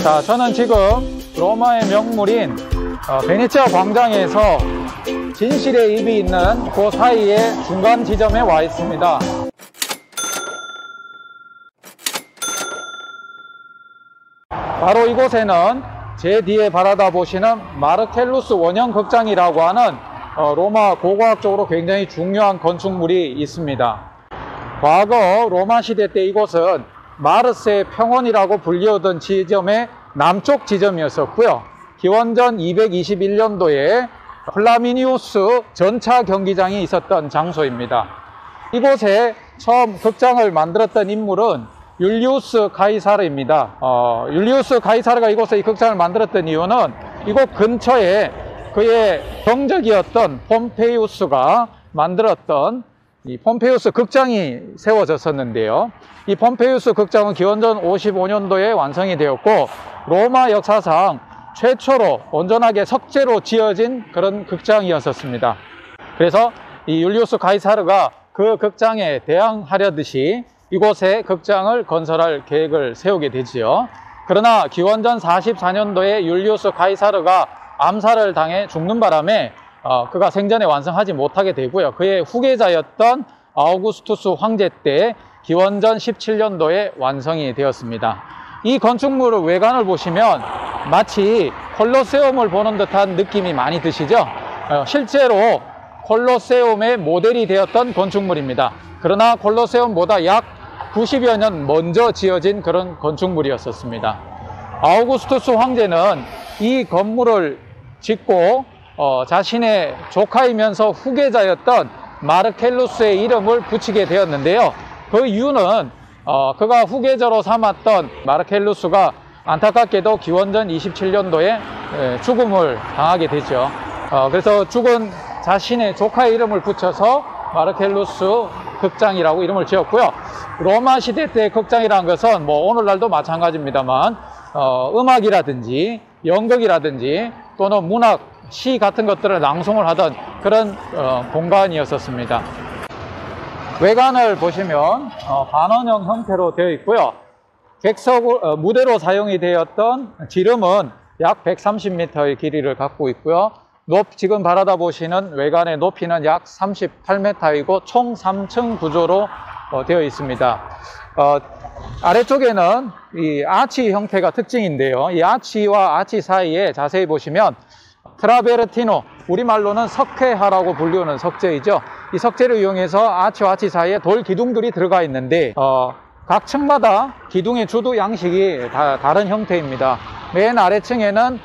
자, 저는 지금 로마의 명물인 베네치아 광장에서 진실의 입이 있는 그 사이의 중간 지점에 와 있습니다. 바로 이곳에는 제 뒤에 바라다 보시는 마르켈루스 원형 극장이라고 하는 로마 고고학적으로 굉장히 중요한 건축물이 있습니다. 과거 로마 시대 때 이곳은 마르스의 평원이라고 불리우던 지점의 남쪽 지점이었었고요. 기원전 221년도에 플라미니우스 전차 경기장이 있었던 장소입니다. 이곳에 처음 극장을 만들었던 인물은 율리우스 가이사르입니다. 율리우스 가이사르가 이곳에 이 극장을 만들었던 이유는 이곳 근처에 그의 경적이었던 폼페이우스가 만들었던 이 폼페이우스 극장이 세워졌었는데요. 이 폼페이우스 극장은 기원전 55년도에 완성이 되었고 로마 역사상 최초로 온전하게 석재로 지어진 그런 극장이었었습니다. 그래서 이 율리우스 가이사르가 그 극장에 대항하려듯이 이곳에 극장을 건설할 계획을 세우게 되지요. 그러나 기원전 44년도에 율리우스 가이사르가 암살을 당해 죽는 바람에 그가 생전에 완성하지 못하게 되고요. 그의 후계자였던 아우구스투스 황제 때 기원전 17년도에 완성이 되었습니다. 이 건축물의 외관을 보시면 마치 콜로세움을 보는 듯한 느낌이 많이 드시죠? 실제로 콜로세움의 모델이 되었던 건축물입니다. 그러나 콜로세움보다 약 90여 년 먼저 지어진 그런 건축물이었습니다. 아우구스투스 황제는 이 건물을 짓고 자신의 조카이면서 후계자였던 마르켈루스의 이름을 붙이게 되었는데요. 그 이유는 그가 후계자로 삼았던 마르켈루스가 안타깝게도 기원전 27년도에 죽음을 당하게 되죠. 그래서 죽은 자신의 조카의 이름을 붙여서 마르켈루스 극장이라고 이름을 지었고요. 로마 시대 때 극장이라는 것은 뭐 오늘날도 마찬가지입니다만 음악이라든지 연극이라든지 또는 문학, 시 같은 것들을 낭송을 하던 그런 공간이었습니다. 외관을 보시면 반원형 형태로 되어 있고요. 객석 무대로 사용이 되었던 지름은 약 130m의 길이를 갖고 있고요. 지금 바라다 보시는 외관의 높이는 약 38m이고 총 3층 구조로 되어 있습니다. 아래쪽에는 이 아치 형태가 특징인데요. 이 아치와 아치 사이에 자세히 보시면 트라베르티노, 우리말로는 석회화라고 불리우는 석재이죠. 이 석재를 이용해서 아치와 아치 사이에 돌 기둥들이 들어가 있는데 각 층마다 기둥의 주도 양식이 다른 형태입니다. 맨 아래층에는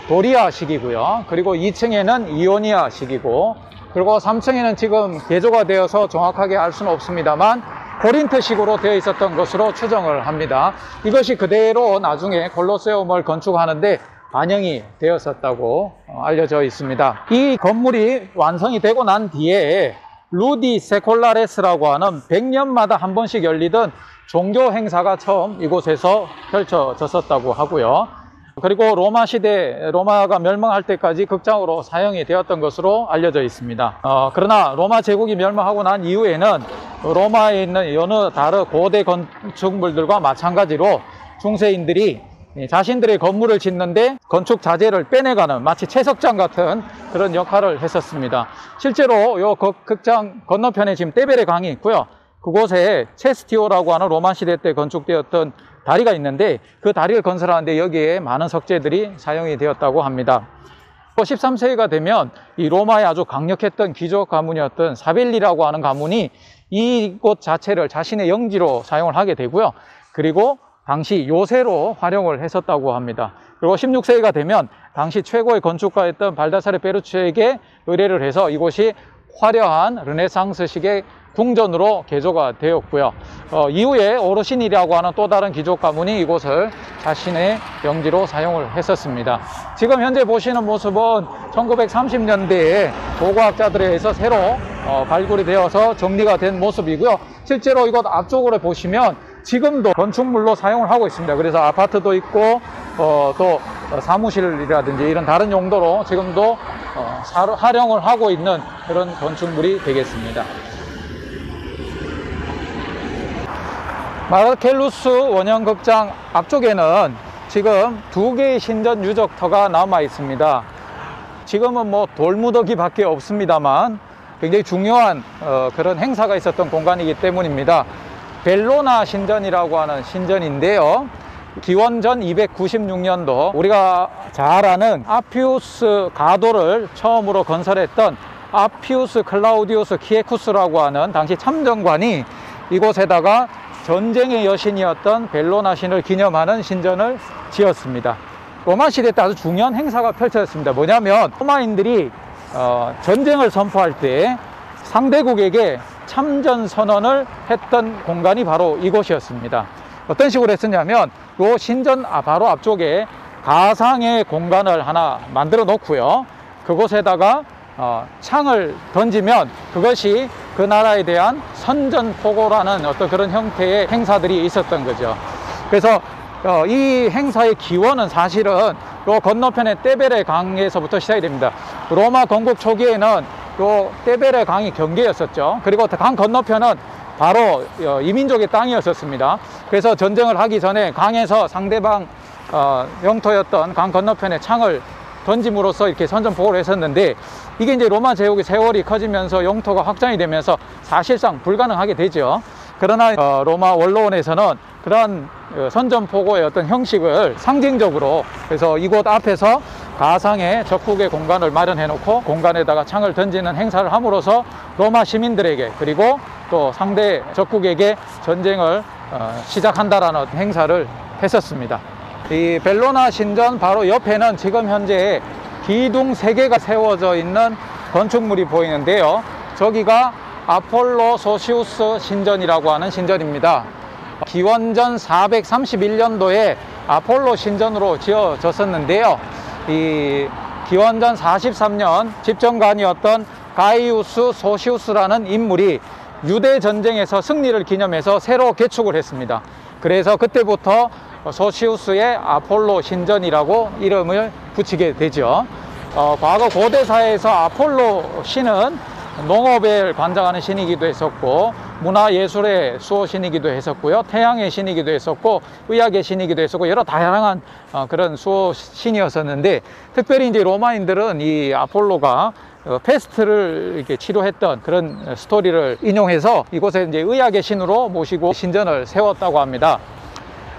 도리아식이고요. 그리고 2층에는 이오니아식이고, 그리고 3층에는 지금 개조가 되어서 정확하게 알 수는 없습니다만 코린트식으로 되어 있었던 것으로 추정을 합니다. 이것이 그대로 나중에 콜로세움을 건축하는데 반영이 되었었다고 알려져 있습니다. 이 건물이 완성이 되고 난 뒤에 루디 세콜라레스라고 하는 100년마다 한 번씩 열리던 종교 행사가 처음 이곳에서 펼쳐졌었다고 하고요. 그리고 로마 시대, 로마가 멸망할 때까지 극장으로 사용이 되었던 것으로 알려져 있습니다. 그러나 로마 제국이 멸망하고 난 이후에는 로마에 있는 여느 다른 고대 건축물들과 마찬가지로 중세인들이 자신들의 건물을 짓는데 건축 자재를 빼내가는 마치 채석장 같은 그런 역할을 했었습니다. 실제로 이 극장 건너편에 지금 떼베레 강이 있고요. 그곳에 체스티오라고 하는 로마 시대 때 건축되었던 다리가 있는데 그 다리를 건설하는데 여기에 많은 석재들이 사용이 되었다고 합니다. 13세기가 되면 이 로마의 아주 강력했던 귀족 가문이었던 사벨리라고 하는 가문이 이곳 자체를 자신의 영지로 사용을 하게 되고요. 그리고 당시 요새로 활용을 했었다고 합니다. 그리고 16세기가 되면 당시 최고의 건축가였던 발다사레 베루치에게 의뢰를 해서 이곳이 화려한 르네상스식의 궁전으로 개조가 되었고요. 이후에 오르시니라고 하는 또 다른 귀족 가문이 이곳을 자신의 영지로 사용을 했었습니다. 지금 현재 보시는 모습은 1930년대에 고고학자들에 의해서 새로 발굴이 되어서 정리가 된 모습이고요. 실제로 이곳 앞쪽으로 보시면 지금도 건축물로 사용을 하고 있습니다. 그래서 아파트도 있고 또 사무실이라든지 이런 다른 용도로 지금도 활용을 하고 있는 그런 건축물이 되겠습니다. 마르켈루스 원형극장 앞쪽에는 지금 2개의 신전 유적터가 남아 있습니다. 지금은 뭐 돌무더기밖에 없습니다만 굉장히 중요한 그런 행사가 있었던 공간이기 때문입니다. 벨로나 신전이라고 하는 신전인데요. 기원전 296년도 우리가 잘 아는 아피우스 가도를 처음으로 건설했던 아피우스 클라우디우스 키에쿠스라고 하는 당시 참정관이 이곳에다가 전쟁의 여신이었던 벨로나 신을 기념하는 신전을 지었습니다. 로마 시대 때 아주 중요한 행사가 펼쳐졌습니다. 뭐냐면 로마인들이 전쟁을 선포할 때 상대국에게 참전 선언을 했던 공간이 바로 이곳이었습니다. 어떤 식으로 했었냐면 이 신전 바로 앞쪽에 가상의 공간을 하나 만들어 놓고요. 그곳에다가 창을 던지면 그것이 그 나라에 대한 선전포고라는 어떤 그런 형태의 행사들이 있었던 거죠. 그래서 이 행사의 기원은 사실은 요 건너편의 떼베레 강에서부터 시작이 됩니다. 로마 건국 초기에는 요 떼베레 강이 경계였었죠. 그리고 강 건너편은 바로 이민족의 땅이었었습니다. 그래서 전쟁을 하기 전에 강에서 상대방 영토였던 강 건너편에 창을 던짐으로써 이렇게 선전포고를 했었는데, 이게 이제 로마 제국의 세월이 커지면서 영토가 확장이 되면서 사실상 불가능하게 되죠. 그러나 로마 원로원에서는 그러한 선전포고의 어떤 형식을 상징적으로, 그래서 이곳 앞에서 가상의 적국의 공간을 마련해 놓고 공간에다가 창을 던지는 행사를 함으로써 로마 시민들에게, 그리고 또 상대 적국에게 전쟁을 시작한다라는 행사를 했었습니다. 이 벨로나 신전 바로 옆에는 지금 현재 기둥 3개가 세워져 있는 건축물이 보이는데요. 저기가 아폴로 소시우스 신전이라고 하는 신전입니다. 기원전 431년도에 아폴로 신전으로 지어졌었는데요. 이 기원전 43년 집정관이었던 가이우스 소시우스라는 인물이 유대 전쟁에서 승리를 기념해서 새로 개축을 했습니다. 그래서 그때부터 소시우스의 아폴로 신전이라고 이름을 붙이게 되죠. 과거 고대사에서 아폴로 신은 농업을 관장하는 신이기도 했었고, 문화예술의 수호신이기도 했었고요, 태양의 신이기도 했었고, 의학의 신이기도 했었고, 여러 다양한 그런 수호신이었었는데, 특별히 이제 로마인들은 이 아폴로가 페스트를 이렇게 치료했던 그런 스토리를 인용해서 이곳에 이제 의학의 신으로 모시고 신전을 세웠다고 합니다.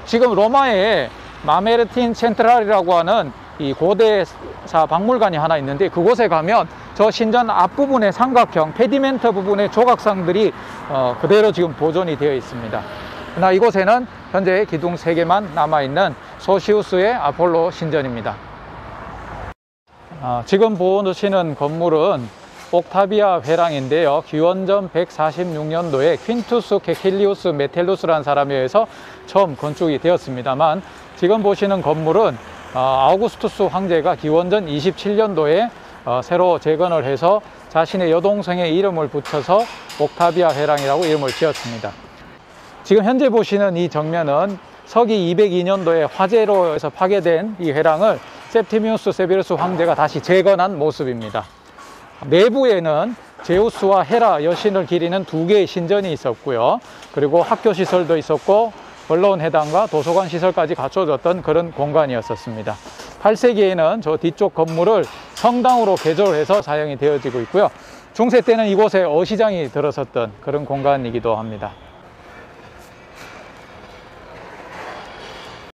지금 로마에 마메르틴 첸트랄이라고 하는 이 고대사 박물관이 하나 있는데, 그곳에 가면 저 신전 앞부분의 삼각형 페디멘트 부분의 조각상들이 그대로 지금 보존이 되어 있습니다. 그러나 이곳에는 현재 기둥 3개만 남아있는 소시우스의 아폴로 신전입니다. 지금 보시는 건물은 옥타비아 회랑인데요. 기원전 146년도에 퀸투스 케킬리우스 메텔루스라는 사람에 의해서 처음 건축이 되었습니다만, 지금 보시는 건물은 아우구스투스 황제가 기원전 27년도에 새로 재건을 해서 자신의 여동생의 이름을 붙여서 옥타비아 회랑이라고 이름을 지었습니다. 지금 현재 보시는 이 정면은 서기 202년도에 화재로 해서 파괴된 이 회랑을 septimius severus 황제가 다시 재건한 모습입니다. 내부에는 제우스와 헤라 여신을 기리는 2개의 신전이 있었고요. 그리고 학교 시설도 있었고, 언론 회당과 도서관 시설까지 갖춰졌던 그런 공간이었습니다. 8세기에는 저 뒤쪽 건물을 성당으로 개조해서 사용이 되어지고 있고요. 중세 때는 이곳에 어시장이 들어섰던 그런 공간이기도 합니다.